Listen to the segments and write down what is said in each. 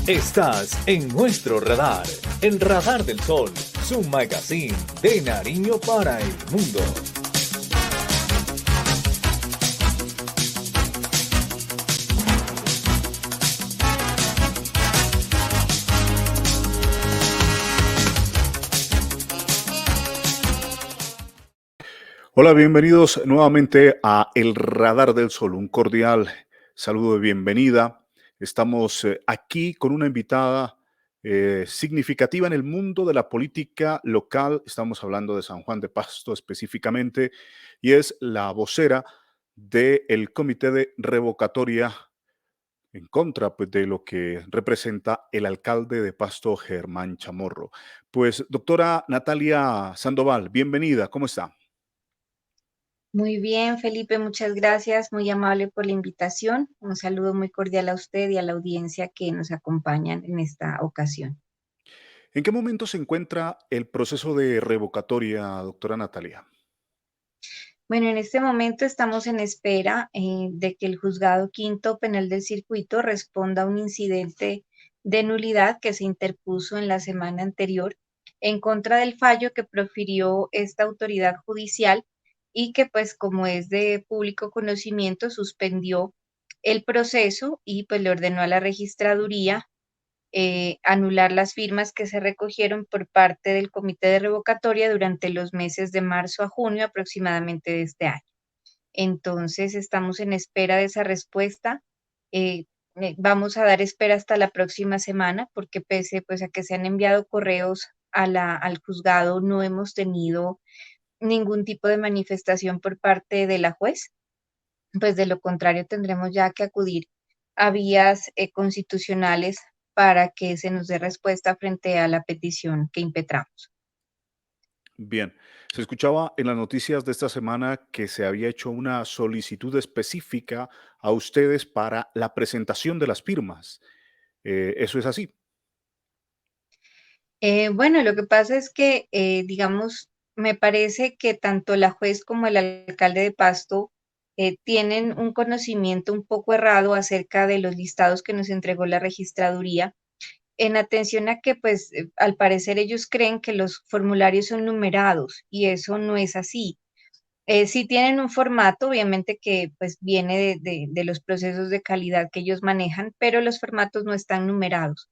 Estás en nuestro radar, en Radar del Sol, su magazine de Nariño para el mundo. Hola, bienvenidos nuevamente a El Radar del Sol. Un cordial saludo de bienvenida. Estamos aquí con una invitada significativa en el mundo de la política local. Estamos hablando de San Juan de Pasto específicamente y es la vocera del Comité de Revocatoria en contra pues, de lo que representa el alcalde de Pasto, Germán Chamorro. Pues, doctora Natalia Sandoval, bienvenida. ¿Cómo está? Muy bien, Felipe, muchas gracias, muy amable por la invitación. Un saludo muy cordial a usted y a la audiencia que nos acompañan en esta ocasión. ¿En qué momento se encuentra el proceso de revocatoria, doctora Natalia? Bueno, en este momento estamos en espera de que el Juzgado Quinto Penal del Circuito responda a un incidente de nulidad que se interpuso en la semana anterior en contra del fallo que profirió esta autoridad judicial y que, pues, como es de público conocimiento, suspendió el proceso y pues le ordenó a la registraduría anular las firmas que se recogieron por parte del Comité de Revocatoria durante los meses de marzo a junio aproximadamente de este año. Entonces, estamos en espera de esa respuesta. Eh, Vamos a dar espera hasta la próxima semana porque pese pues, a que se han enviado correos al juzgado, no hemos tenido ningún tipo de manifestación por parte de la juez. Pues de lo contrario tendremos ya que acudir a vías constitucionales para que se nos dé respuesta frente a la petición que impetramos. Bien, se escuchaba en las noticias de esta semana que se había hecho una solicitud específica a ustedes para la presentación de las firmas. ¿Eso es así? Bueno, lo que pasa es que, digamos, me parece que tanto la juez como el alcalde de Pasto tienen un conocimiento un poco errado acerca de los listados que nos entregó la registraduría, en atención a que, pues, al parecer ellos creen que los formularios son numerados y eso no es así. Sí tienen un formato, obviamente que pues viene de los procesos de calidad que ellos manejan, pero los formatos no están numerados.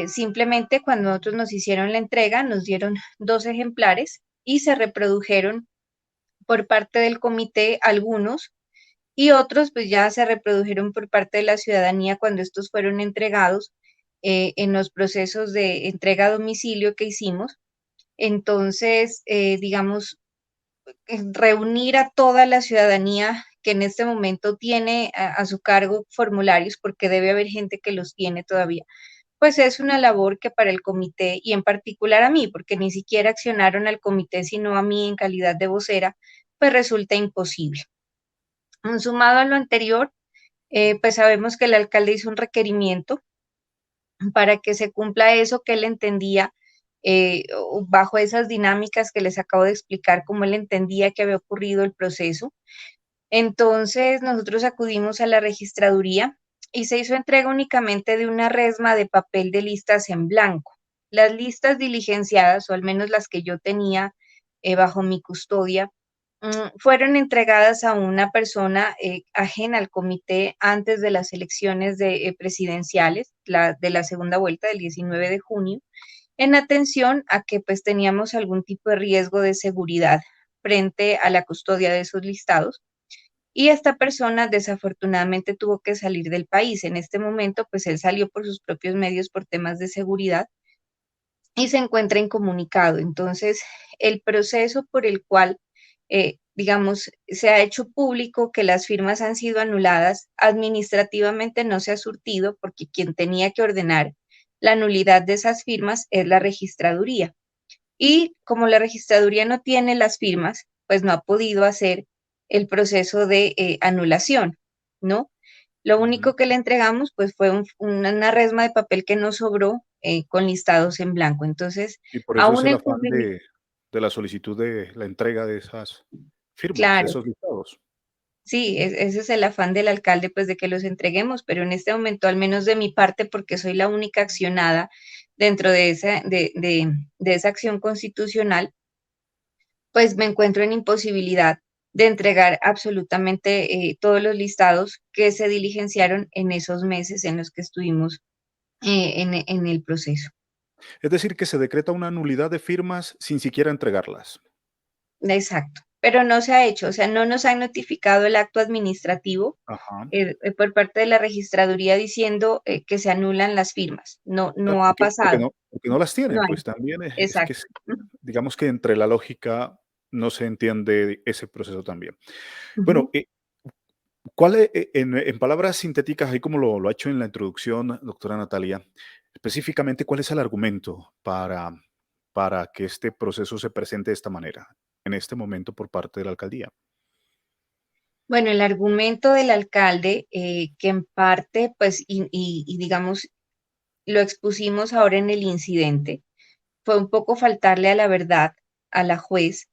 Simplemente cuando nosotros nos hicieron la entrega, nos dieron 2 ejemplares y se reprodujeron por parte del comité algunos y otros pues ya se reprodujeron por parte de la ciudadanía cuando estos fueron entregados en los procesos de entrega a domicilio que hicimos. Entonces, digamos, reunir a toda la ciudadanía que en este momento tiene a su cargo formularios, porque debe haber gente que los tiene todavía, pues es una labor que para el comité y en particular a mí, porque ni siquiera accionaron al comité, sino a mí en calidad de vocera, pues resulta imposible. Sumado a lo anterior, pues sabemos que el alcalde hizo un requerimiento para que se cumpla eso que él entendía bajo esas dinámicas que les acabo de explicar, cómo él entendía que había ocurrido el proceso. Entonces nosotros acudimos a la registraduría y se hizo entrega únicamente de una resma de papel de listas en blanco. Las listas diligenciadas, o al menos las que yo tenía bajo mi custodia, fueron entregadas a una persona ajena al comité antes de las elecciones presidenciales, de la segunda vuelta del 19 de junio, en atención a que pues teníamos algún tipo de riesgo de seguridad frente a la custodia de esos listados y esta persona desafortunadamente tuvo que salir del país. En este momento, pues él salió por sus propios medios por temas de seguridad y se encuentra incomunicado. Entonces, el proceso por el cual, digamos, se ha hecho público que las firmas han sido anuladas, administrativamente no se ha surtido porque quien tenía que ordenar la nulidad de esas firmas es la registraduría. Y como la registraduría no tiene las firmas, pues no ha podido hacer el proceso de anulación, ¿no? Lo Ujú. único que le entregamos, pues fue una resma de papel que nos sobró con listados en blanco. Entonces, Y por eso es aún el el afán cumplimiento, de la solicitud de la entrega de esas firmas, de claro, esos listados. Sí, ese es el afán del alcalde, pues de que los entreguemos, pero en este momento, al menos de mi parte, porque soy la única accionada dentro de esa acción constitucional, pues me encuentro en imposibilidad de entregar absolutamente todos los listados que se diligenciaron en esos meses en los que estuvimos en el proceso. Es decir, que se decreta una nulidad de firmas sin siquiera entregarlas. Exacto, pero no se ha hecho, o sea, no nos han notificado el acto administrativo Ajá. por parte de la registraduría diciendo que se anulan las firmas. No, no ha pasado. Porque no las No tienen, hay. pues también es que Exacto. digamos que entre la lógica no se entiende ese proceso también. Bueno, Ujú. ¿cuál en palabras sintéticas, ahí como lo ha hecho en la introducción, doctora Natalia, específicamente cuál es el argumento para que este proceso se presente de esta manera, en este momento por parte de la alcaldía? Bueno, el argumento del alcalde, que en parte, pues, y digamos, lo expusimos ahora en el incidente, fue un poco faltarle a la verdad a la juez,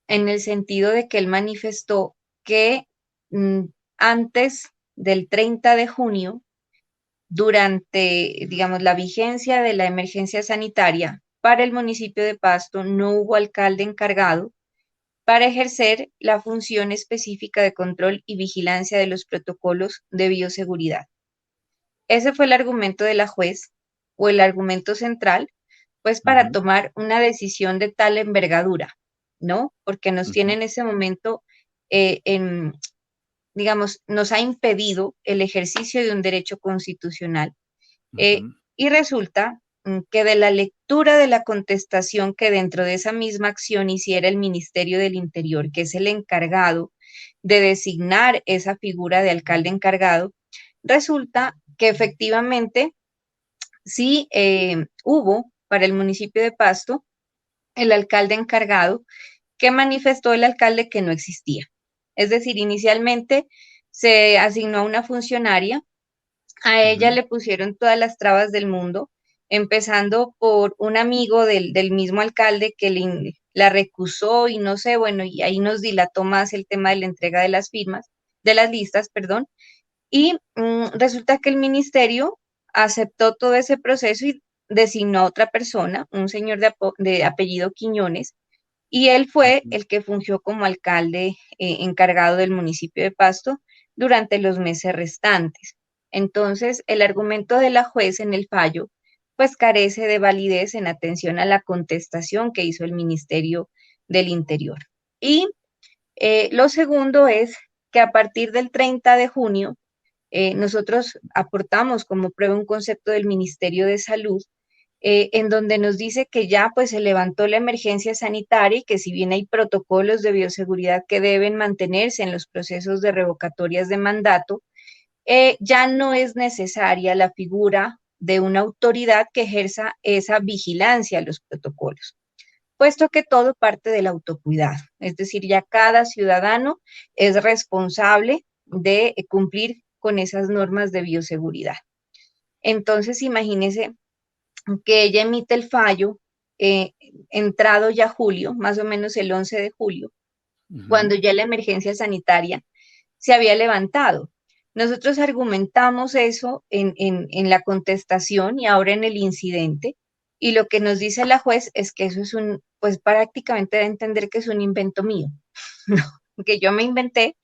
en el sentido de que él manifestó que mm, antes del 30 de junio, durante, digamos, la vigencia de la emergencia sanitaria, para el municipio de Pasto no hubo alcalde encargado para ejercer la función específica de control y vigilancia de los protocolos de bioseguridad. Ese fue el argumento de la juez o el argumento central, pues para Ujú, tomar una decisión de tal envergadura, ¿no? Porque nos tiene ujú, en ese momento, en, digamos, nos ha impedido el ejercicio de un derecho constitucional. Eh, ujú, y resulta que de la lectura de la contestación que dentro de esa misma acción hiciera el Ministerio del Interior, que es el encargado de designar esa figura de alcalde encargado, resulta que efectivamente sí hubo para el municipio de Pasto el alcalde encargado que manifestó el alcalde que no existía. Es decir, inicialmente se asignó a una funcionaria, a ella ujú, le pusieron todas las trabas del mundo, empezando por un amigo del mismo alcalde que la recusó y no sé, bueno, y ahí nos dilató más el tema de la entrega de las firmas, de las listas, perdón, y resulta que el ministerio aceptó todo ese proceso y designó a otra persona, un señor de apellido Quiñones, y él fue ujú. el que fungió como alcalde encargado del municipio de Pasto durante los meses restantes. Entonces, el argumento de la juez en el fallo, pues carece de validez en atención a la contestación que hizo el Ministerio del Interior. Y lo segundo es que a partir del 30 de junio, nosotros aportamos como prueba un concepto del Ministerio de Salud en donde nos dice que ya pues se levantó la emergencia sanitaria y que si bien hay protocolos de bioseguridad que deben mantenerse en los procesos de revocatorias de mandato, ya no es necesaria la figura de una autoridad que ejerza esa vigilancia a los protocolos, puesto que todo parte del autocuidado, es decir, ya cada ciudadano es responsable de cumplir con esas normas de bioseguridad. Entonces, imagínese que ella emite el fallo eh, entrado ya julio, más o menos el 11 de julio, Ujú. cuando ya la emergencia sanitaria se había levantado. Nosotros argumentamos eso en la contestación y ahora en el incidente, y lo que nos dice la juez es que eso es pues prácticamente da a entender que es un invento mío, que yo me inventé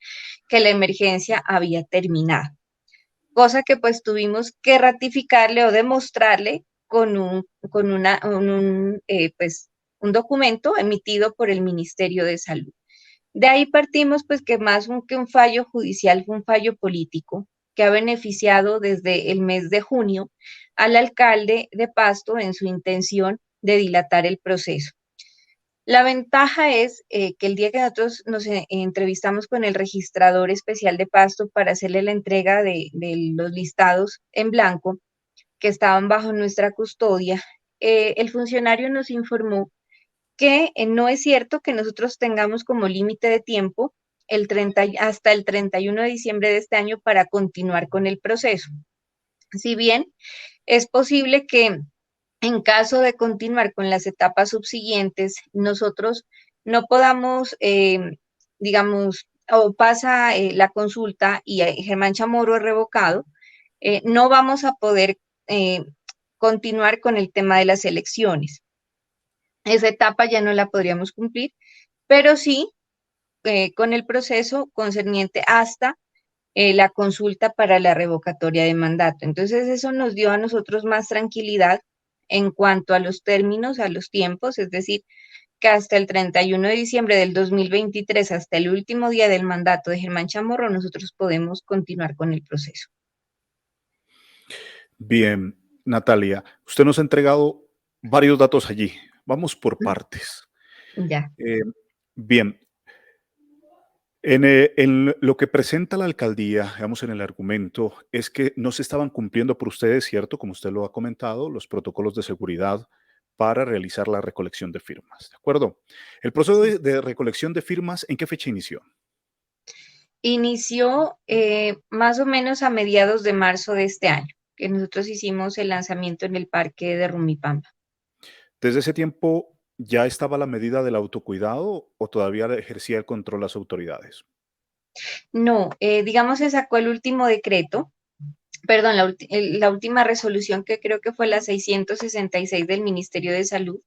que la emergencia había terminado, cosa que pues tuvimos que ratificarle o demostrarle con pues, un documento emitido por el Ministerio de Salud. De ahí partimos pues que que un fallo judicial fue un fallo político que ha beneficiado desde el mes de junio al alcalde de Pasto en su intención de dilatar el proceso. La ventaja es que el día que nosotros nos entrevistamos con el registrador especial de Pasto para hacerle la entrega de los listados en blanco que estaban bajo nuestra custodia, el funcionario nos informó que no es cierto que nosotros tengamos como límite de tiempo hasta el 31 de diciembre de este año para continuar con el proceso. Si bien es posible que en caso de continuar con las etapas subsiguientes, nosotros no podamos, digamos, o pasa la consulta y Germán Chamorro es revocado, no vamos a poder continuar con el tema de las elecciones. Esa etapa ya no la podríamos cumplir, pero sí con el proceso concerniente hasta la consulta para la revocatoria de mandato. Entonces, eso nos dio a nosotros más tranquilidad en cuanto a los términos, a los tiempos, es decir, que hasta el 31 de diciembre del 2023, hasta el último día del mandato de Germán Chamorro, nosotros podemos continuar con el proceso. Bien, Natalia, usted nos ha entregado varios datos allí. Vamos por partes. Ya. Eh, bien, en lo que presenta la alcaldía, digamos en el argumento, es que no se estaban cumpliendo por ustedes, ¿cierto? Como usted lo ha comentado, los protocolos de seguridad para realizar la recolección de firmas, ¿de acuerdo? El proceso de recolección de firmas, ¿en qué fecha inició? Inició más o menos a mediados de marzo de este año, que nosotros hicimos el lanzamiento en el parque de Rumipamba. ¿Desde ese tiempo ya estaba la medida del autocuidado o todavía ejercía el control las autoridades? No, digamos se sacó el último decreto, perdón, la última resolución que creo que fue la 666 del Ministerio de Salud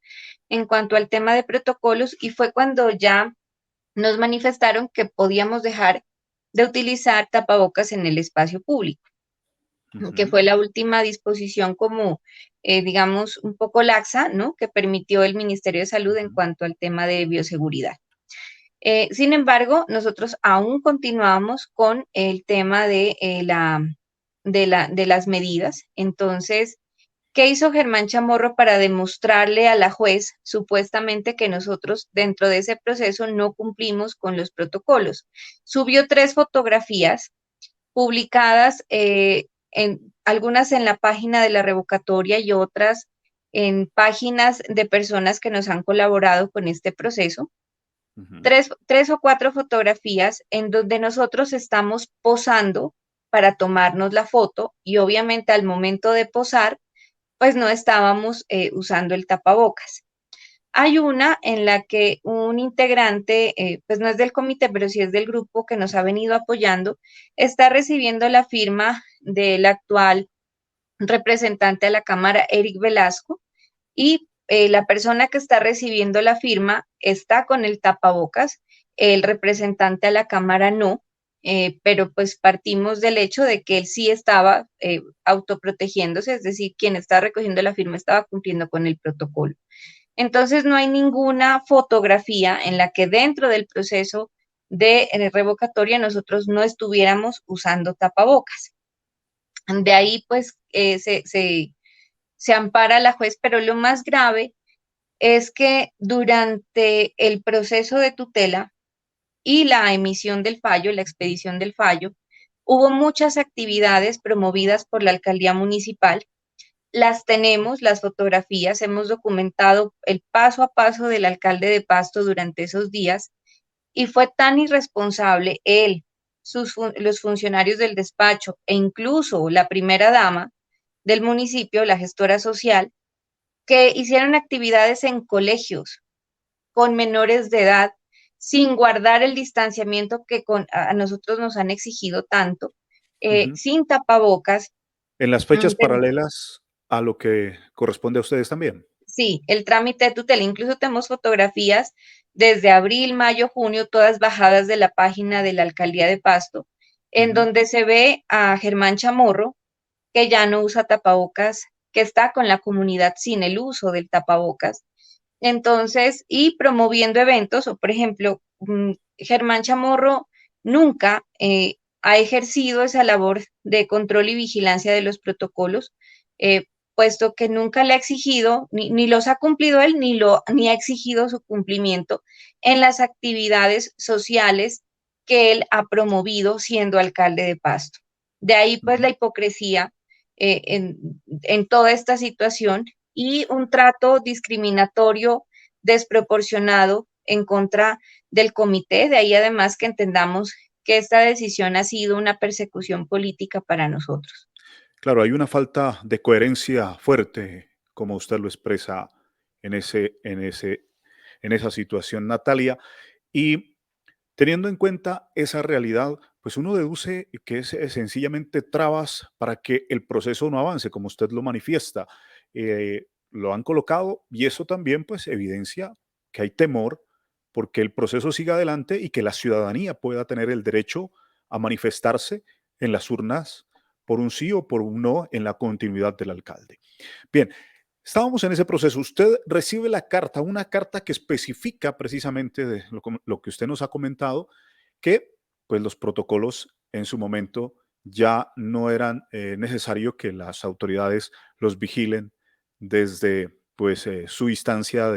en cuanto al tema de protocolos y fue cuando ya nos manifestaron que podíamos dejar de utilizar tapabocas en el espacio público, que Ujú, fue la última disposición como, digamos, un poco laxa, ¿no? Que permitió el Ministerio de Salud en ujú. cuanto al tema de bioseguridad. Sin embargo, nosotros aún continuamos con el tema de las medidas. Entonces, ¿qué hizo Germán Chamorro para demostrarle a la juez supuestamente que nosotros dentro de ese proceso no cumplimos con los protocolos? Subió 3 fotografías publicadas, algunas en la página de la revocatoria y otras en páginas de personas que nos han colaborado con este proceso. Ujú. Tres o cuatro fotografías en donde nosotros estamos posando para tomarnos la foto y obviamente al momento de posar, pues no estábamos usando el tapabocas. Hay una en la que un integrante, pues no es del comité, pero sí es del grupo que nos ha venido apoyando, está recibiendo la firma del actual representante a la Cámara, Eric Velasco, y la persona que está recibiendo la firma está con el tapabocas, el representante a la Cámara no, pero pues partimos del hecho de que él sí estaba autoprotegiéndose, es decir, quien está recogiendo la firma estaba cumpliendo con el protocolo. Entonces no hay ninguna fotografía en la que dentro del proceso de revocatoria nosotros no estuviéramos usando tapabocas. De ahí pues se ampara la juez, pero lo más grave es que durante el proceso de tutela y la emisión del fallo, la expedición del fallo, hubo muchas actividades promovidas por la alcaldía municipal. Las tenemos, las fotografías, hemos documentado el paso a paso del alcalde de Pasto durante esos días y fue tan irresponsable él, los funcionarios del despacho e incluso la primera dama del municipio, la gestora social, que hicieron actividades en colegios con menores de edad sin guardar el distanciamiento que a nosotros nos han exigido tanto, Ujú. sin tapabocas. En las fechas De paralelas a lo que corresponde a ustedes también. Sí, el trámite de tutela, incluso tenemos fotografías desde abril, mayo, junio, todas bajadas de la página de la alcaldía de Pasto, en Ujú. donde se ve a Germán Chamorro, que ya no usa tapabocas, que está con la comunidad sin el uso del tapabocas. Entonces, y promoviendo eventos, o por ejemplo, Germán Chamorro nunca ha ejercido esa labor de control y vigilancia de los protocolos, eh, puesto que nunca le ha exigido, ni los ha cumplido él, ni ha exigido su cumplimiento en las actividades sociales que él ha promovido siendo alcalde de Pasto. De ahí, pues, Ujú. la hipocresía en toda esta situación y un trato discriminatorio, desproporcionado en contra del comité. De ahí además que entendamos que esta decisión ha sido una persecución política para nosotros. Claro, hay una falta de coherencia fuerte, como usted lo expresa en esa situación, Natalia. Y Teniendo en cuenta esa realidad, pues uno deduce que es sencillamente trabas para que el proceso no avance, como usted lo manifiesta. Lo han colocado y eso también pues evidencia que hay temor porque el proceso siga adelante y que la ciudadanía pueda tener el derecho a manifestarse en las urnas por un sí o por un no en la continuidad del alcalde. Bien, estábamos en ese proceso. Usted recibe la carta, una carta que especifica precisamente de lo que usted nos ha comentado, que pues los protocolos en su momento ya no eran necesario que las autoridades los vigilen desde pues su instancia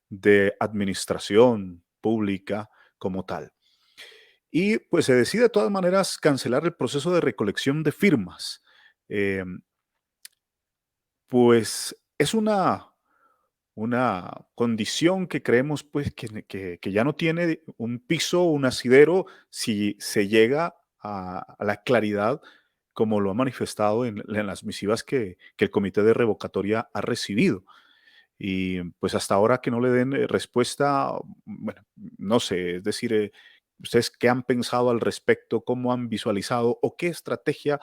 de administración pública como tal. Y pues se decide de todas maneras cancelar el proceso de recolección de firmas. Eh, pues es una condición que creemos pues que ya no tiene un piso, un asidero, si se llega a la claridad como lo ha manifestado en las misivas que el comité de revocatoria ha recibido. Y pues hasta ahora que no le den respuesta, bueno, no sé, es decir, ¿ustedes qué han pensado al respecto? ¿Cómo han visualizado? ¿O qué estrategia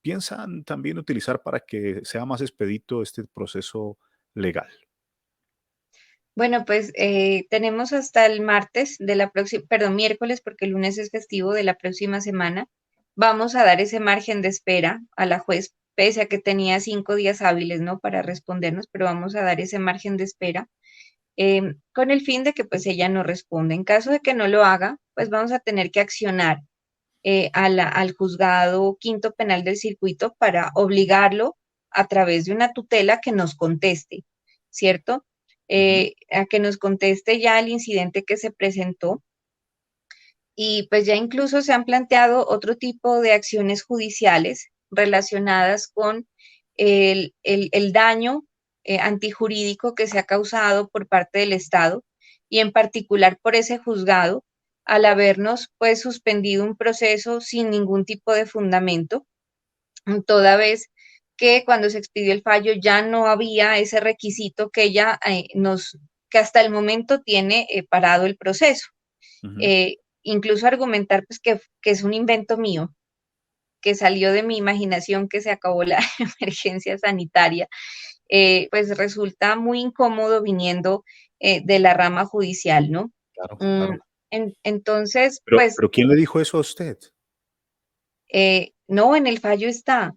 piensan también utilizar para que sea más expedito este proceso legal? Bueno, pues tenemos hasta el martes de la próxima, perdón, miércoles, porque el lunes es festivo de la próxima semana. Vamos a dar ese margen de espera a la juez, pese a que tenía 5 días hábiles, ¿no? Para respondernos, pero vamos a dar ese margen de espera con el fin de que pues ella no responda. En caso de que no lo haga, pues vamos a tener que accionar al juzgado quinto penal del circuito para obligarlo a través de una tutela que nos conteste, ¿cierto? Ujú. A que nos conteste ya el incidente que se presentó y pues ya incluso se han planteado otro tipo de acciones judiciales relacionadas con el daño antijurídico que se ha causado por parte del Estado y en particular por ese juzgado al habernos pues suspendido un proceso sin ningún tipo de fundamento, toda vez que cuando se expidió el fallo ya no había ese requisito que ella que hasta el momento tiene parado el proceso. Ujú. Incluso argumentar pues que es un invento mío, que salió de mi imaginación, que se acabó la emergencia sanitaria, pues resulta muy incómodo viniendo de la rama judicial, ¿no? Claro, Mm, claro. entonces, Pero, pues pero ¿quién le dijo eso a usted? no, en el fallo está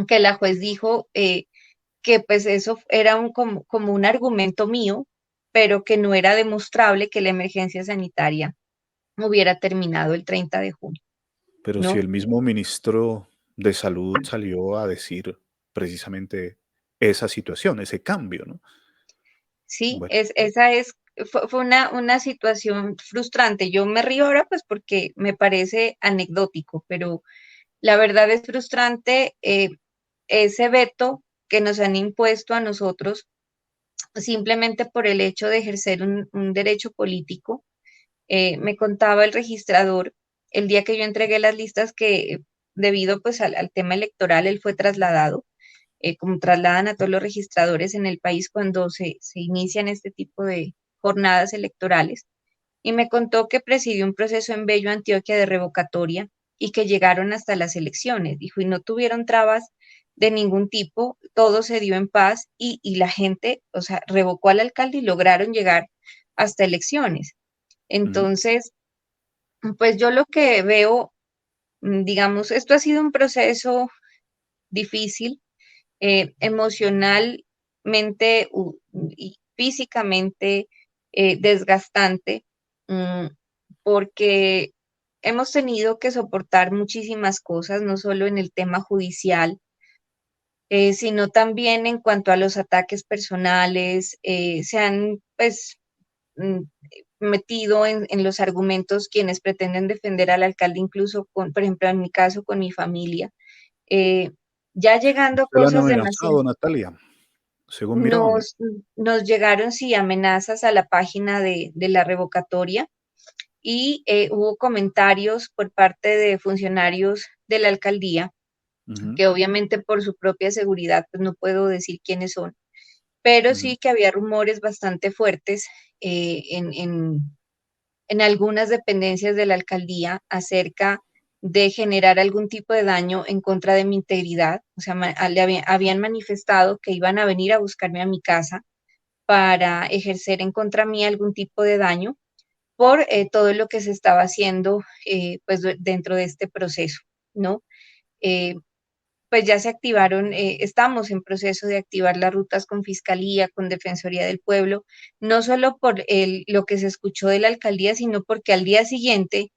que la juez dijo que pues eso era como un argumento mío, pero que no era demostrable que la emergencia sanitaria hubiera terminado el 30 de junio, Pero si ¿no? el mismo ministro de Salud salió a decir precisamente esa situación, ese cambio, ¿no? Sí, Bueno, fue una situación frustrante. Yo me río ahora pues porque me parece anecdótico, pero la verdad es frustrante ese veto que nos han impuesto a nosotros simplemente por el hecho de ejercer un derecho político. Me contaba el registrador el día que yo entregué las listas que debido pues al tema electoral él fue trasladado, como trasladan a todos los registradores en el país cuando se inician este tipo de jornadas electorales. Y me contó que presidió un proceso en Bello, Antioquia, de revocatoria y que llegaron hasta las elecciones. Dijo, y no tuvieron trabas de ningún tipo, todo se dio en paz y la gente, o sea, revocó al alcalde y lograron llegar hasta elecciones. ujú, Entonces, pues yo lo que veo, digamos, esto ha sido un proceso difícil, emocionalmente y físicamente desgastante, mm, porque hemos tenido que soportar muchísimas cosas, no solo en el tema judicial, sino también en cuanto a los ataques personales, se han pues mm, metido en los argumentos quienes pretenden defender al alcalde, incluso con, por ejemplo, en mi caso, con mi familia, eh, ya llegando a usted la han cosas amenazado, demasiado. Natalia, según mirábamos. Nos llegaron, sí, amenazas a la página de la revocatoria y hubo comentarios por parte de funcionarios de la alcaldía, Ujú. que obviamente por su propia seguridad, pues no puedo decir quiénes son, pero Ujú. sí que había rumores bastante fuertes en algunas dependencias de la alcaldía acerca de generar algún tipo de daño en contra de mi integridad. O sea, habían manifestado que iban a venir a buscarme a mi casa para ejercer en contra mí algún tipo de daño por todo lo que se estaba haciendo pues dentro de este proceso, ¿no? Eh, pues ya se activaron, estamos en proceso de activar las rutas con Fiscalía, con Defensoría del Pueblo, no solo por lo que se escuchó de la alcaldía, sino porque al día siguiente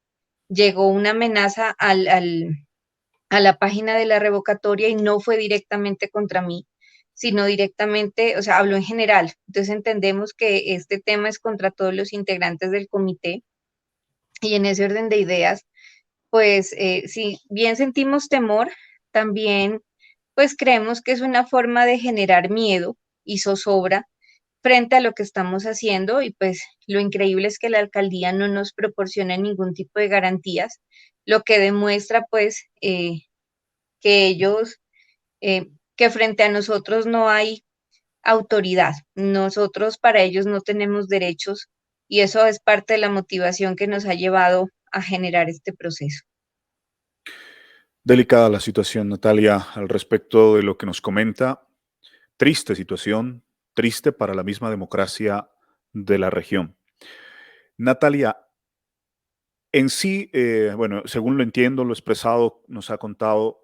llegó una amenaza a la página de la revocatoria y no fue directamente contra mí, sino directamente, o sea, habló en general. Entonces entendemos que este tema es contra todos los integrantes del comité y en ese orden de ideas, pues si bien sentimos temor, también pues creemos que es una forma de generar miedo y zozobra frente a lo que estamos haciendo y pues lo increíble es que la alcaldía no nos proporciona ningún tipo de garantías, lo que demuestra pues que ellos, que frente a nosotros no hay autoridad, nosotros para ellos no tenemos derechos y eso es parte de la motivación que nos ha llevado a generar este proceso. Delicada la situación, Natalia, al respecto de lo que nos comenta. Triste situación, triste para la misma democracia de la región. Natalia, en sí, bueno, según lo entiendo, lo expresado, nos ha contado,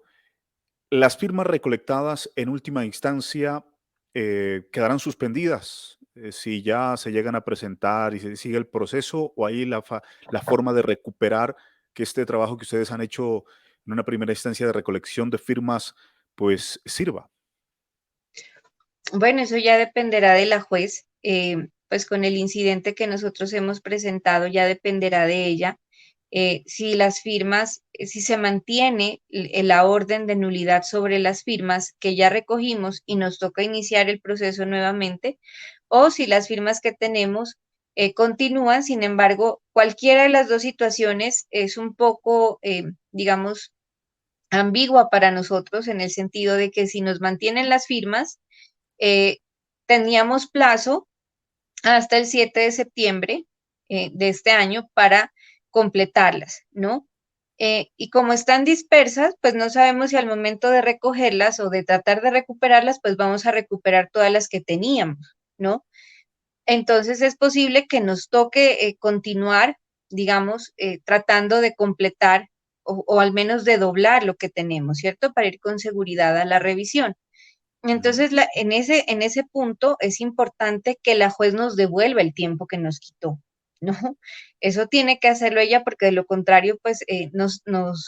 las firmas recolectadas en última instancia quedarán suspendidas si ya se llegan a presentar y se sigue el proceso o ahí la forma de recuperar que este trabajo que ustedes han hecho en una primera instancia de recolección de firmas, pues sirva. Bueno, eso ya dependerá de la juez, pues con el incidente que nosotros hemos presentado ya dependerá de ella. Si las firmas, si se mantiene la orden de nulidad sobre las firmas que ya recogimos y nos toca iniciar el proceso nuevamente, o si las firmas que tenemos continúan, sin embargo, cualquiera de las dos situaciones es un poco, digamos, ambigua para nosotros en el sentido de que si nos mantienen las firmas, eh, teníamos plazo hasta el 7 de septiembre de este año para completarlas, ¿no? Y como están dispersas, pues no sabemos si al momento de recogerlas o de tratar de recuperarlas, pues vamos a recuperar todas las que teníamos, ¿no? Entonces es posible que nos toque continuar, digamos, tratando de completar o al menos de doblar lo que tenemos, ¿cierto? Para ir con seguridad a la revisión. Ujú. Entonces, en ese punto es importante que la juez nos devuelva el tiempo que nos quitó, ¿no? Eso tiene que hacerlo ella porque de lo contrario, pues nos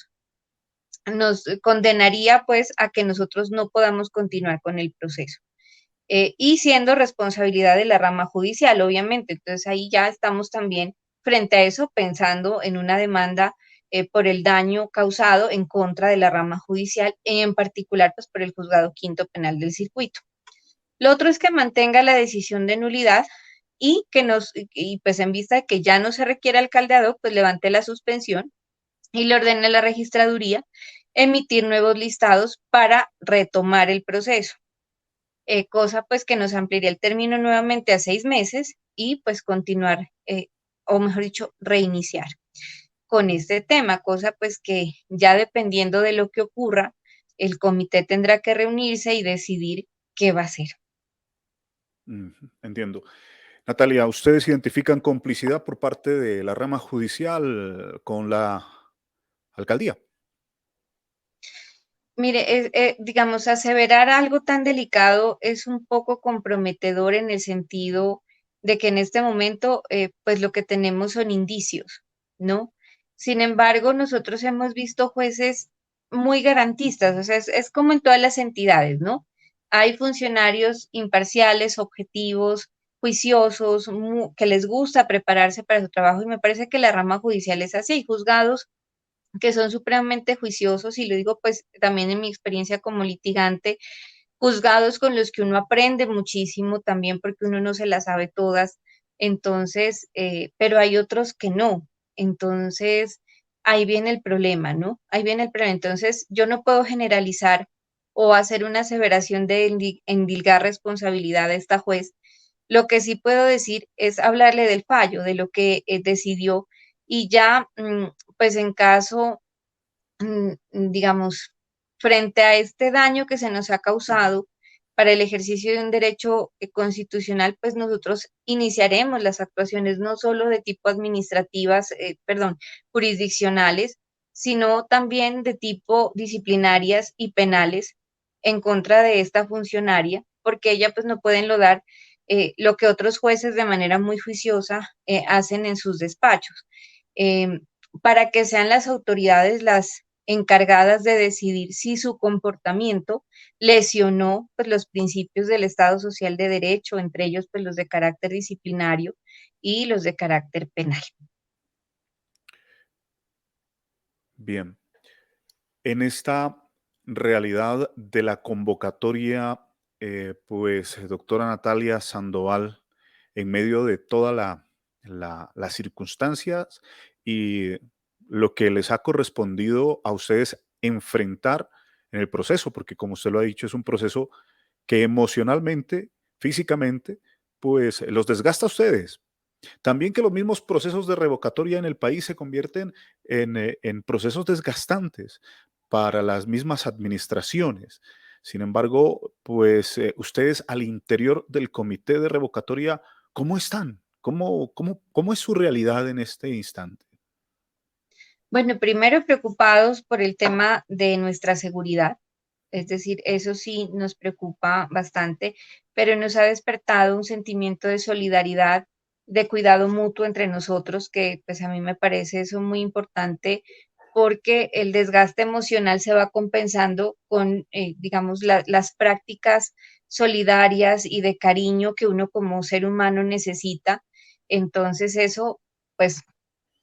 condenaría pues a que nosotros no podamos continuar con el proceso. Y siendo responsabilidad de la rama judicial, obviamente. Entonces ahí ya estamos también frente a eso pensando en una demanda por el daño causado en contra de la rama judicial, en particular pues por el Juzgado Quinto Penal del Circuito. Lo otro es que mantenga la decisión de nulidad y que y pues en vista de que ya no se requiere alcalde ad hoc, pues levante la suspensión y le ordene a la registraduría emitir nuevos listados para retomar el proceso, cosa pues que nos ampliaría el término nuevamente a 6 meses y pues continuar, o mejor dicho, reiniciar con este tema, cosa pues que ya dependiendo de lo que ocurra, el comité tendrá que reunirse y decidir qué va a hacer. Ujú, entiendo. Natalia, ¿ustedes identifican complicidad por parte de la rama judicial con la alcaldía? Mire, digamos, aseverar algo tan delicado es un poco comprometedor en el sentido de que en este momento, pues lo que tenemos son indicios, ¿no? Sin embargo, nosotros hemos visto jueces muy garantistas, o sea, es como en todas las entidades, ¿no? Hay funcionarios imparciales, objetivos, juiciosos, que les gusta prepararse para su trabajo y me parece que la rama judicial es así, juzgados que son supremamente juiciosos, y lo digo pues también en mi experiencia como litigante, juzgados con los que uno aprende muchísimo también porque uno no se las sabe todas, entonces, pero hay otros que no, entonces ahí viene el problema, ¿no? Ahí viene el problema, entonces yo no puedo generalizar o hacer una aseveración de endilgar responsabilidad a esta juez. Lo que sí puedo decir es hablarle del fallo, de lo que decidió, y ya, pues en caso, digamos, frente a este daño que se nos ha causado para el ejercicio de un derecho constitucional, pues nosotros iniciaremos las actuaciones no solo de tipo administrativas, perdón, jurisdiccionales, sino también de tipo disciplinarias y penales en contra de esta funcionaria, porque ella pues no puede enlodar lo que otros jueces de manera muy juiciosa hacen en sus despachos. Em, para que sean las autoridades las encargadas de decidir si su comportamiento lesionó pues, los principios del Estado Social de Derecho, entre ellos pues, los de carácter disciplinario y los de carácter penal. Bien, en esta realidad de la convocatoria, pues, doctora Natalia Sandoval, en medio de toda las circunstancias y lo que les ha correspondido a ustedes enfrentar en el proceso, porque como usted lo ha dicho, es un proceso que emocionalmente, físicamente, pues los desgasta a ustedes. También que los mismos procesos de revocatoria en el país se convierten en procesos desgastantes para las mismas administraciones. Sin embargo, pues ustedes al interior del comité de revocatoria, ¿cómo están? ¿Cómo es su realidad en este instante? Bueno, primero preocupados por el tema de nuestra seguridad, es decir, eso sí nos preocupa bastante, pero nos ha despertado un sentimiento de solidaridad, de cuidado mutuo entre nosotros, que pues a mí me parece eso muy importante porque el desgaste emocional se va compensando con, digamos, las prácticas solidarias y de cariño que uno como ser humano necesita. Entonces eso, pues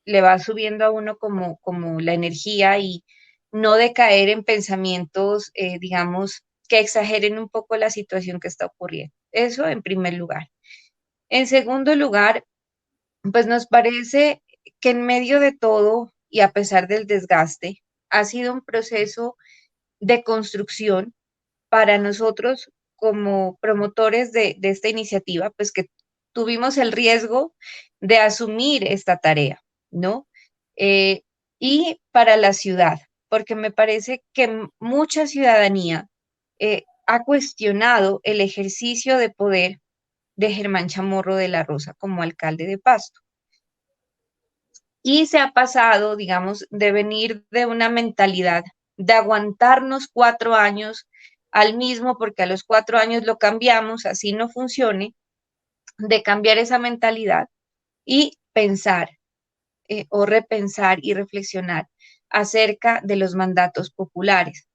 le va subiendo a uno como la energía y no decaer en pensamientos, digamos, que exageren un poco la situación que está ocurriendo. Eso en primer lugar. En segundo lugar, pues nos parece que en medio de todo y a pesar del desgaste, ha sido un proceso de construcción para nosotros como promotores de esta iniciativa, pues que tuvimos el riesgo de asumir esta tarea, ¿no? Eh, y para la ciudad, porque me parece que mucha ciudadanía ha cuestionado el ejercicio de poder de Germán Chamorro de la Rosa como alcalde de Pasto. Y se ha pasado, digamos, de venir de una mentalidad de aguantarnos 4 años al mismo, porque a los 4 años lo cambiamos, así no funcione, de cambiar esa mentalidad y pensar o repensar y reflexionar acerca de los mandatos populares,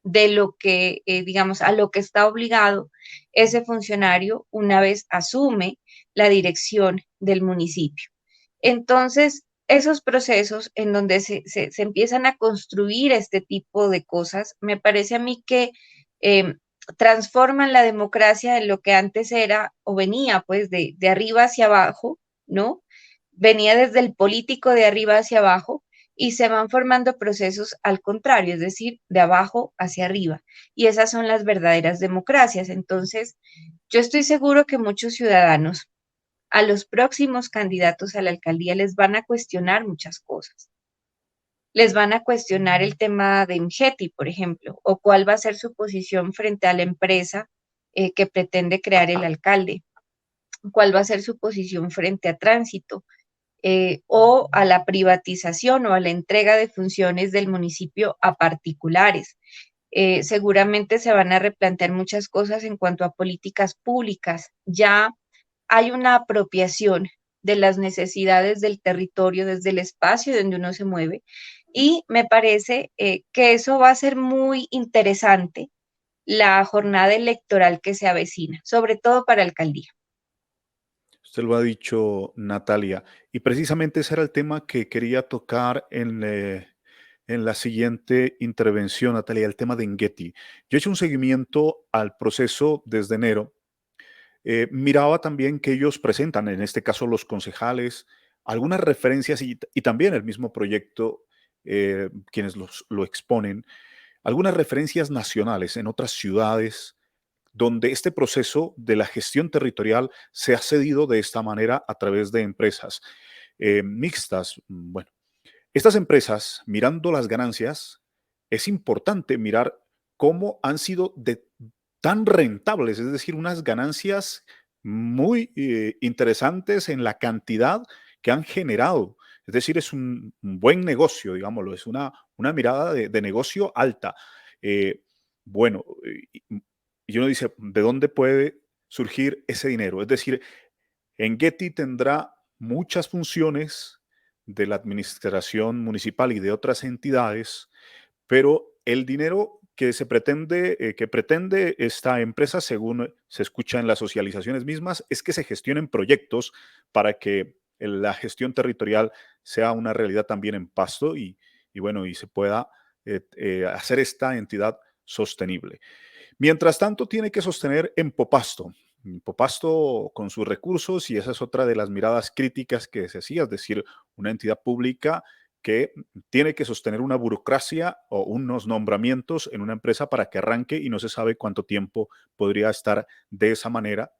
de lo que, digamos, a lo que está obligado ese funcionario una vez asume la dirección del municipio. Entonces, esos procesos en donde se empiezan a construir este tipo de cosas, me parece a mí que eh, transforman la democracia en lo que antes era o venía pues de arriba hacia abajo, ¿no? Venía desde el político de arriba hacia abajo y se van formando procesos al contrario, es decir, de abajo hacia arriba. Y esas son las verdaderas democracias. Entonces, yo estoy seguro que muchos ciudadanos a los próximos candidatos a la alcaldía les van a cuestionar muchas cosas. Les van a cuestionar el tema de Ingeti, por ejemplo, o cuál va a ser su posición frente a la empresa que pretende crear el alcalde, cuál va a ser su posición frente a Tránsito, o a la privatización o a la entrega de funciones del municipio a particulares. Seguramente se van a replantear muchas cosas en cuanto a políticas públicas. Ya hay una apropiación de las necesidades del territorio desde el espacio donde uno se mueve y me parece que eso va a ser muy interesante la jornada electoral que se avecina, sobre todo para alcaldía. Usted lo ha dicho, Natalia, y precisamente ese era el tema que quería tocar en la siguiente intervención, Natalia, el tema de Engeti. Yo he hecho un seguimiento al proceso desde enero. Miraba también que ellos presentan, en este caso los concejales, algunas referencias y también el mismo proyecto, quienes lo exponen, algunas referencias nacionales en otras ciudades donde este proceso de la gestión territorial se ha cedido de esta manera a través de empresas mixtas. Bueno, estas empresas, mirando las ganancias, es importante mirar cómo han sido tan rentables, es decir, unas ganancias muy interesantes en la cantidad que han generado. Es decir, es un buen negocio, digámoslo, es una mirada de negocio alta. Eh, bueno, y uno dice, ¿de dónde puede surgir ese dinero? Es decir, en Getty tendrá muchas funciones de la administración municipal y de otras entidades, pero el dinero que pretende esta empresa, según se escucha en las socializaciones mismas, es que se gestionen proyectos para que la gestión territorial sea una realidad también en Pasto y bueno, y se pueda hacer esta entidad sostenible. Mientras tanto, tiene que sostener en Popasto con sus recursos, y esa es otra de las miradas críticas que se hacía, es decir, una entidad pública que tiene que sostener una burocracia o unos nombramientos en una empresa para que arranque y no se sabe cuánto tiempo podría estar de esa manera.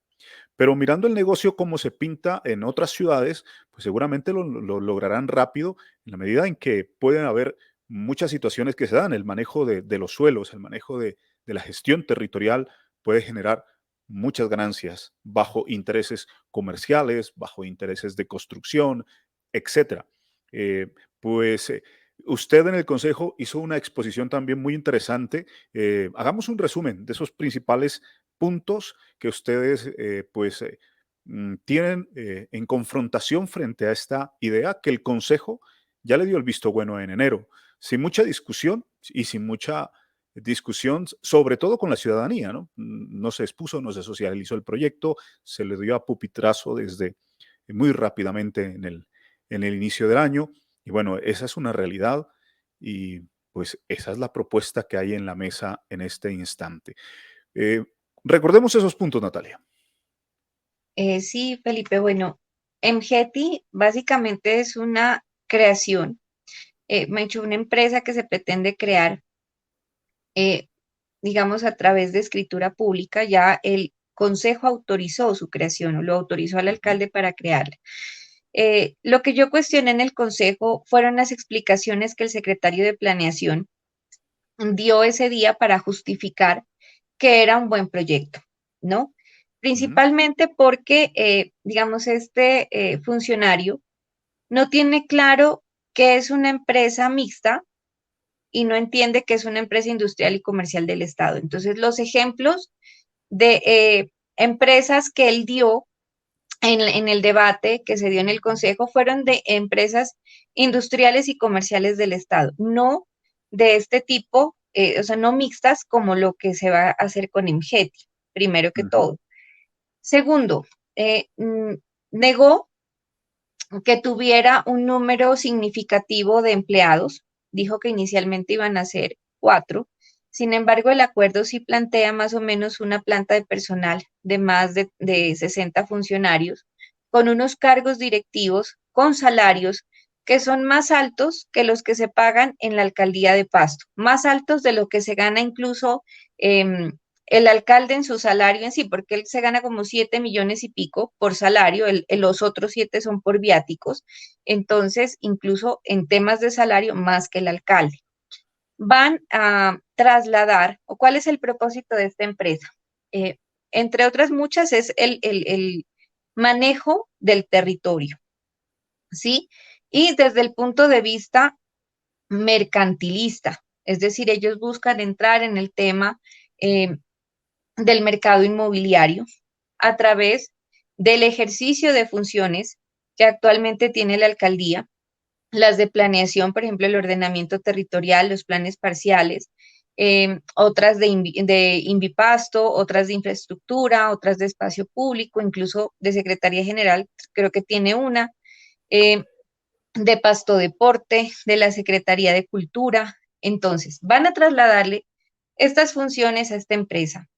Pero mirando el negocio como se pinta en otras ciudades, pues seguramente lo lograrán rápido en la medida en que pueden haber muchas situaciones que se dan. El manejo de los suelos, el manejo de la gestión territorial puede generar muchas ganancias bajo intereses comerciales, bajo intereses de construcción, etcétera. Eh, pues usted en el consejo hizo una exposición también muy interesante. Hagamos un resumen de esos principales puntos que ustedes tienen en confrontación frente a esta idea que el Consejo ya le dio el visto bueno en enero, sin mucha discusión y sin mucha discusión, sobre todo con la ciudadanía, ¿no? No se expuso, no se socializó el proyecto, se le dio a pupitrazo desde muy rápidamente en el inicio del año. Y bueno, esa es una realidad y pues esa es la propuesta que hay en la mesa en este instante. Eh, Recordemos esos puntos, Natalia. Sí, Felipe, bueno, MGETI básicamente es una creación, me he hecho una empresa que se pretende crear, eh, digamos, a través de escritura pública. Ya el consejo autorizó su creación o lo autorizó al Ujú, alcalde para crearla. Lo que yo cuestioné en el consejo fueron las explicaciones que el secretario de Planeación dio ese día para justificar que era un buen proyecto, ¿no? ujú, Principalmente porque, digamos, este funcionario no tiene claro qué es una empresa mixta y no entiende que es una empresa industrial y comercial del Estado. Entonces, los ejemplos de empresas que él dio en el debate que se dio en el Consejo fueron de empresas industriales y comerciales del Estado, no de este tipo, o sea, no mixtas como lo que se va a hacer con MGETI, primero que ujú, todo. Segundo, negó que tuviera un número significativo de empleados. Dijo que inicialmente iban a ser 4. Sin embargo, el acuerdo sí plantea más o menos una planta de personal de más de 60 funcionarios, con unos cargos directivos, con salarios que son más altos que los que se pagan en la alcaldía de Pasto, más altos de lo que se gana incluso el alcalde en su salario en sí, porque él se gana como 7 millones y pico por salario, los otros 7 son por viáticos, entonces incluso en temas de salario más que el alcalde. Van a trasladar, o cuál es el propósito de esta empresa. Eh, Entre otras muchas es el manejo del territorio, ¿sí? Y desde el punto de vista mercantilista, es decir, ellos buscan entrar en el tema eh, del mercado inmobiliario a través del ejercicio de funciones que actualmente tiene la alcaldía, las de planeación, por ejemplo, el ordenamiento territorial, los planes parciales, otras de Invipasto, otras de infraestructura, otras de espacio público, incluso de Secretaría General, creo que tiene una, eh, de Pasto Deporte, de la Secretaría de Cultura. Entonces, van a trasladarle estas funciones a esta empresa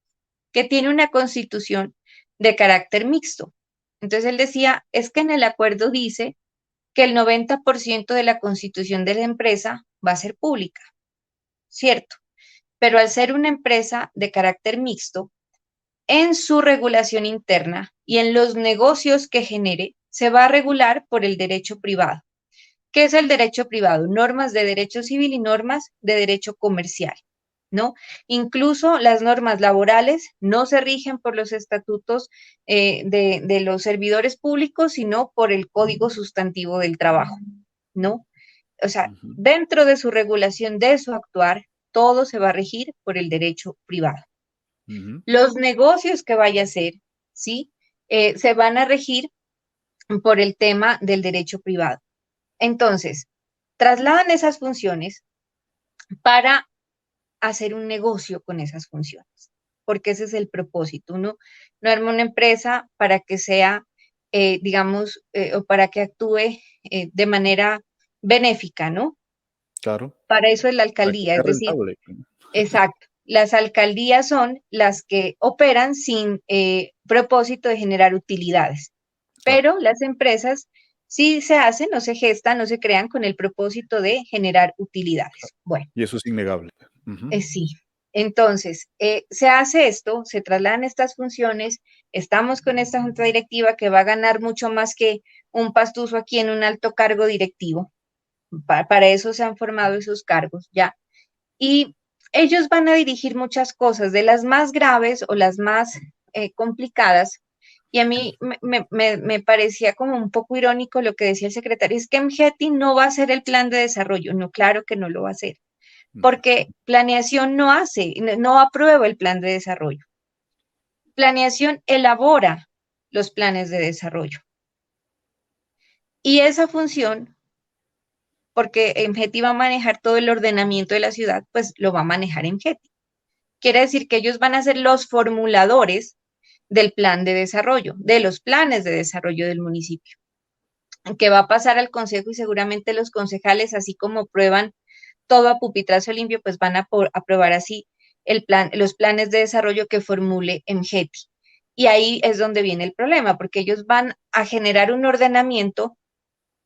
que tiene una constitución de carácter mixto. Entonces él decía, es que en el acuerdo dice que el 90% de la constitución de la empresa va a ser pública, ¿cierto? pero al ser una empresa de carácter mixto, en su regulación interna y en los negocios que genere, se va a regular por el derecho privado. ¿Qué es el derecho privado? Normas de derecho civil y normas de derecho comercial, ¿no? Incluso las normas laborales no se rigen por los estatutos de los servidores públicos, sino por el Código Sustantivo del Trabajo, ¿no? O sea, Ujú, dentro de su regulación, de su actuar, todo se va a regir por el derecho privado. ujú, Los negocios que vaya a hacer, ¿sí? Se van a regir por el tema del derecho privado. Entonces, trasladan esas funciones para hacer un negocio con esas funciones, porque ese es el propósito. Uno no arma una empresa para que sea, digamos, o para que actúe de manera benéfica, ¿no? claro, Para eso es la para que alcaldía, sea es decir, rentable. exacto. Las alcaldías son las que operan sin propósito de generar utilidades, Claro, pero las empresas sí se hacen, no se gestan, no se crean con el propósito de generar utilidades. Bueno, y eso es innegable. Ujú, sí. Entonces, se hace esto, se trasladan estas funciones, estamos con esta junta directiva que va a ganar mucho más que un pastuso aquí en un alto cargo directivo. Para eso se han formado esos cargos, ya. Y ellos van a dirigir muchas cosas, de las más graves o las más complicadas. Y a mí me parecía como un poco irónico lo que decía el secretario, es que MGETI no va a hacer el plan de desarrollo. No, claro que no lo va a hacer, ujú. porque planeación no hace, no aprueba el plan de desarrollo. Planeación elabora los planes de desarrollo. Y esa función, porque MGETI va a manejar todo el ordenamiento de la ciudad, pues lo va a manejar MGETI. Quiere decir que ellos van a ser los formuladores del plan de desarrollo, de los planes de desarrollo del municipio, que va a pasar al consejo y seguramente los concejales, así como prueban todo a pupitrazo limpio, pues van a aprobar así el plan, los planes de desarrollo que formule MGETI. Y ahí es donde viene el problema, porque ellos van a generar un ordenamiento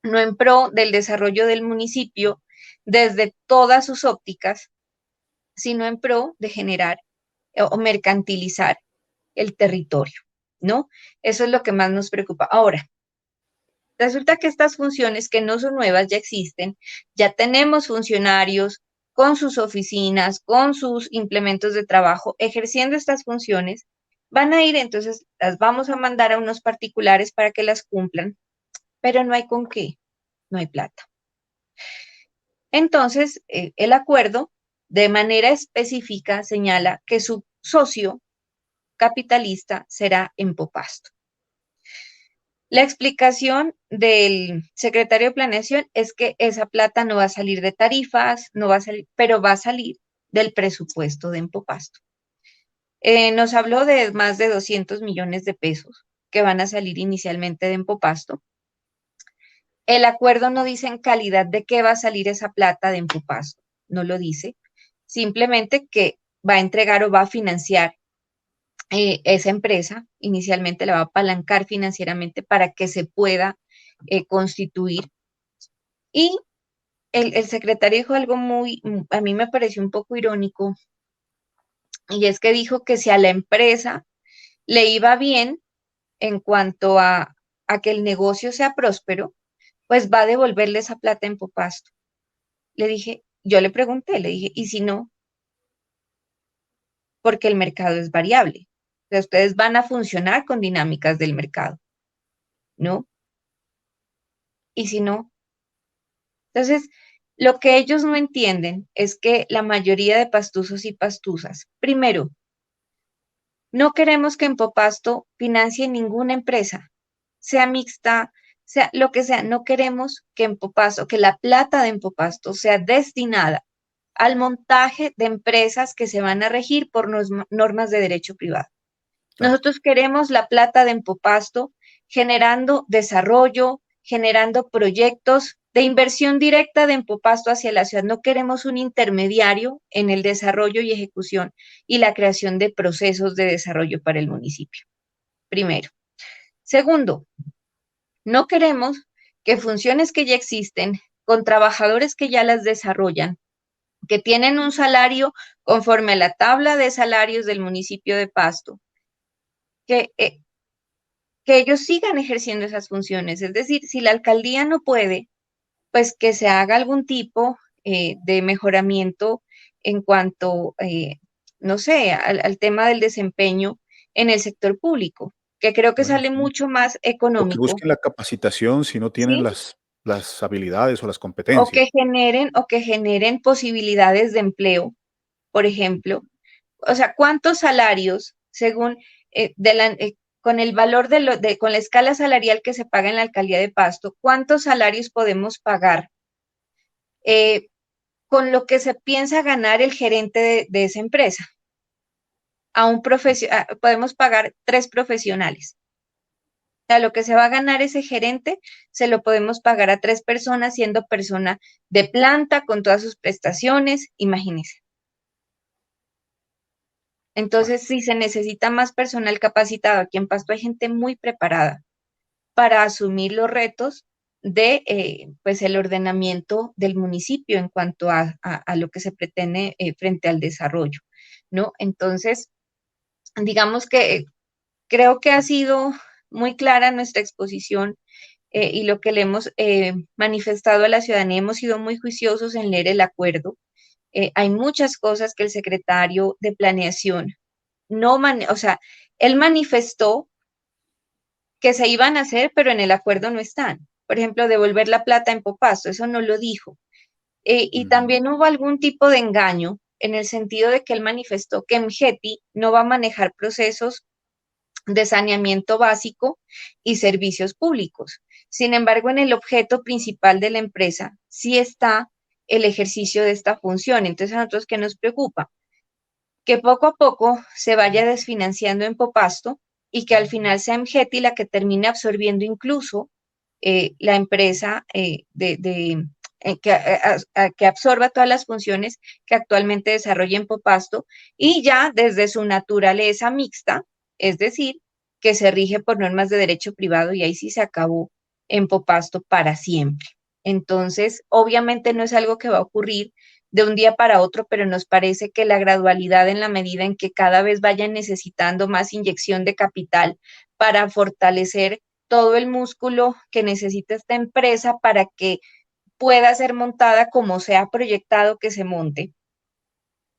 no en pro del desarrollo del municipio desde todas sus ópticas, sino en pro de generar o mercantilizar el territorio, ¿no? Eso es lo que más nos preocupa. Ahora, resulta que estas funciones que no son nuevas ya existen, ya tenemos funcionarios con sus oficinas, con sus implementos de trabajo, ejerciendo estas funciones, van a ir, entonces las vamos a mandar a unos particulares para que las cumplan, pero no hay con qué, no hay plata. Entonces, el acuerdo de manera específica señala que su socio capitalista será Empopasto. La explicación del secretario de Planeación es que esa plata no va a salir de tarifas, no va a salir, pero va a salir del presupuesto de Empopasto. Nos habló de más de 200 millones de pesos que van a salir inicialmente de Empopasto. El acuerdo no dice en calidad de qué va a salir esa plata de Empopasto, no lo dice, simplemente que va a entregar o va a financiar esa empresa, inicialmente la va a apalancar financieramente para que se pueda constituir. Y el secretario dijo algo muy, a mí me pareció un poco irónico, y es que dijo que si a la empresa le iba bien en cuanto a que el negocio sea próspero, pues va a devolverle esa plata en Popasto. Le dije, yo le pregunté, le dije, ¿y si no? Porque el mercado es variable. O sea, ustedes van a funcionar con dinámicas del mercado, ¿no? ¿Y si no? Entonces, lo que ellos no entienden es que la mayoría de pastuzos y pastuzas, primero, no queremos que en Popasto financie ninguna empresa, sea mixta, sea lo que sea, no queremos que en Popasto, que la plata de Empopasto sea destinada al montaje de empresas que se van a regir por normas de derecho privado. Claro, Nosotros queremos la plata de Empopasto generando desarrollo, generando proyectos de inversión directa de Empopasto hacia la ciudad. No queremos un intermediario en el desarrollo y ejecución y la creación de procesos de desarrollo para el municipio. Primero. Segundo, no queremos que funciones que ya existen, con trabajadores que ya las desarrollan, que tienen un salario conforme a la tabla de salarios del municipio de Pasto, que, eh, que ellos sigan ejerciendo esas funciones. Es decir, si la alcaldía no puede, pues que se haga algún tipo de mejoramiento en cuanto, no sé, al tema del desempeño en el sector público, que creo que Bueno, sale sí. mucho más O que económico, busquen la capacitación si no tienen ¿sí? las habilidades o las competencias. O que generen posibilidades de empleo, por ejemplo. O sea, ¿cuántos salarios, según con el valor con la escala salarial que se paga en la alcaldía de Pasto, cuántos salarios podemos pagar eh, con lo que se piensa ganar el gerente de esa empresa? Podemos pagar 3 profesionales. O sea, lo que se va a ganar ese gerente se lo podemos pagar a 3 personas, siendo persona de planta con todas sus prestaciones, imagínese. Ah, Entonces, si se necesita más personal capacitado, aquí en Pasto hay gente muy preparada para asumir los retos de pues el ordenamiento del municipio en cuanto a lo que se pretende frente al desarrollo, ¿no? Entonces, digamos que creo que ha sido muy clara nuestra exposición y lo que le hemos manifestado a la ciudadanía. Hemos sido muy juiciosos en leer el acuerdo. Hay muchas cosas que el secretario de Planeación o sea, él manifestó que se iban a hacer, pero en el acuerdo no están. Por ejemplo, devolver la plata en Popasto, eso no lo dijo. Y ujú. también hubo algún tipo de engaño en el sentido de que él manifestó que MGETI no va a manejar procesos de saneamiento básico y servicios públicos. Sin embargo, en el objeto principal de la empresa sí está el ejercicio de esta función. Entonces, a nosotros, ¿qué nos preocupa? Que poco a poco se vaya desfinanciando en Popasto y que al final sea MGETI la que termine absorbiendo incluso la empresa que absorba todas las funciones que actualmente desarrolla en Popasto y ya desde su naturaleza mixta, es decir, que se rige por normas de derecho privado y ahí sí se acabó en Popasto para siempre. Entonces, obviamente no es algo que va a ocurrir de un día para otro, pero nos parece que la gradualidad en la medida en que cada vez vayan necesitando más inyección de capital para fortalecer todo el músculo que necesita esta empresa para que pueda ser montada como se ha proyectado que se monte.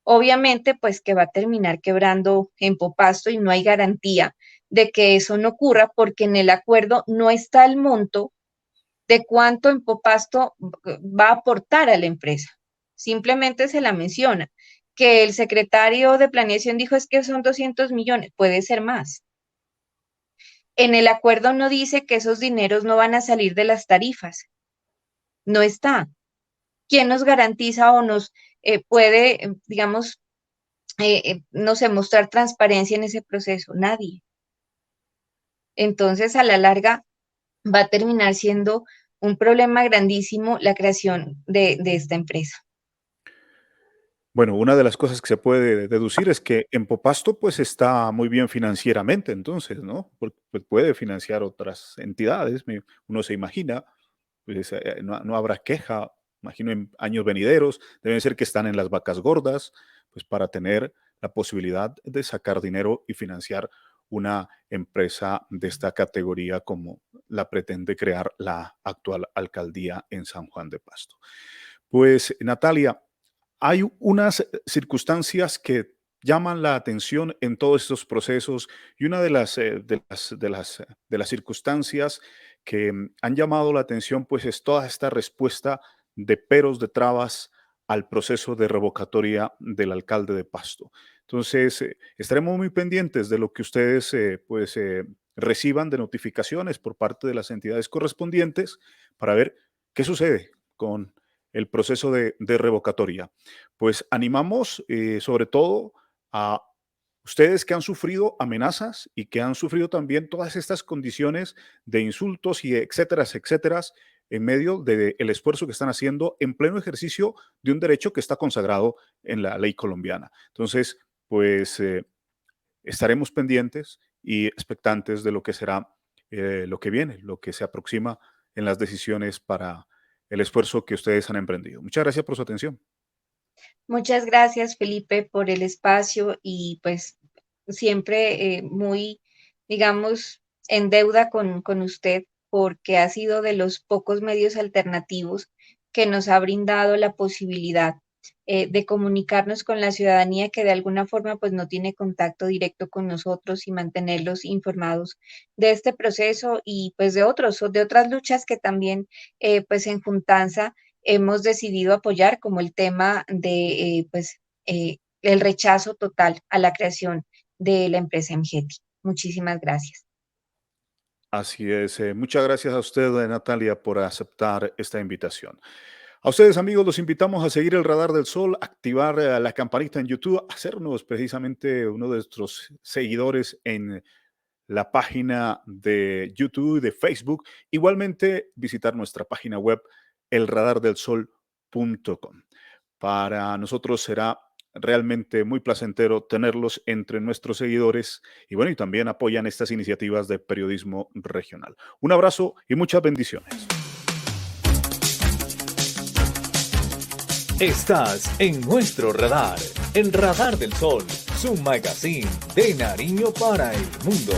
Obviamente, pues que va a terminar quebrando en Popasto y no hay garantía de que eso no ocurra porque en el acuerdo no está el monto de cuánto en Popasto va a aportar a la empresa. Simplemente se la menciona. Que el secretario de Planeación dijo es que son 200 millones, puede ser más. En el acuerdo no dice que esos dineros no van a salir de las tarifas, no está. ¿Quién nos garantiza o nos puede, digamos, no sé, mostrar transparencia en ese proceso? Nadie. Entonces, a la larga, va a terminar siendo un problema grandísimo la creación de esta empresa. Bueno, una de las cosas que se puede deducir es que en Popasto pues está muy bien financieramente, entonces, ¿no? Porque pues, puede financiar otras entidades, uno se imagina, pues no habrá queja, imagino en años venideros, deben ser que están en las vacas gordas, pues para tener la posibilidad de sacar dinero y financiar una empresa de esta categoría como la pretende crear la actual alcaldía en San Juan de Pasto. Pues Natalia, hay unas circunstancias que llaman la atención en todos estos procesos y una de las circunstancias que han llamado la atención pues es toda esta respuesta de peros, de trabas al proceso de revocatoria del alcalde de Pasto. Entonces, estaremos muy pendientes de lo que ustedes reciban de notificaciones por parte de las entidades correspondientes para ver qué sucede con el proceso de revocatoria. Pues animamos sobre todo a ustedes que han sufrido amenazas y que han sufrido también todas estas condiciones de insultos y etcétera, etcétera, en medio del esfuerzo que están haciendo en pleno ejercicio de un derecho que está consagrado en la ley colombiana. Entonces, pues estaremos pendientes y expectantes de lo que será lo que viene, lo que se aproxima en las decisiones para el esfuerzo que ustedes han emprendido. Muchas gracias por su atención. Muchas gracias, Felipe, por el espacio y pues siempre muy, digamos, en deuda con usted porque ha sido de los pocos medios alternativos que nos ha brindado la posibilidad de comunicarnos con la ciudadanía que de alguna forma pues no tiene contacto directo con nosotros y mantenerlos informados de este proceso y pues de otros, o de otras luchas que también pues en Juntanza hemos decidido apoyar, como el tema de el rechazo total a la creación de la empresa Mgeti. Muchísimas gracias. Así es. Muchas gracias a usted, Natalia, por aceptar esta invitación. A ustedes, amigos, los invitamos a seguir el Radar del Sol, activar la campanita en YouTube, hacernos precisamente uno de nuestros seguidores en la página de YouTube, de Facebook. Igualmente, visitar nuestra página web, elradardelsol.com. Para nosotros será realmente muy placentero tenerlos entre nuestros seguidores y bueno, y también apoyan estas iniciativas de periodismo regional. Un abrazo y muchas bendiciones. Estás en nuestro radar, en Radar del Sol, su magazine de Nariño para el mundo.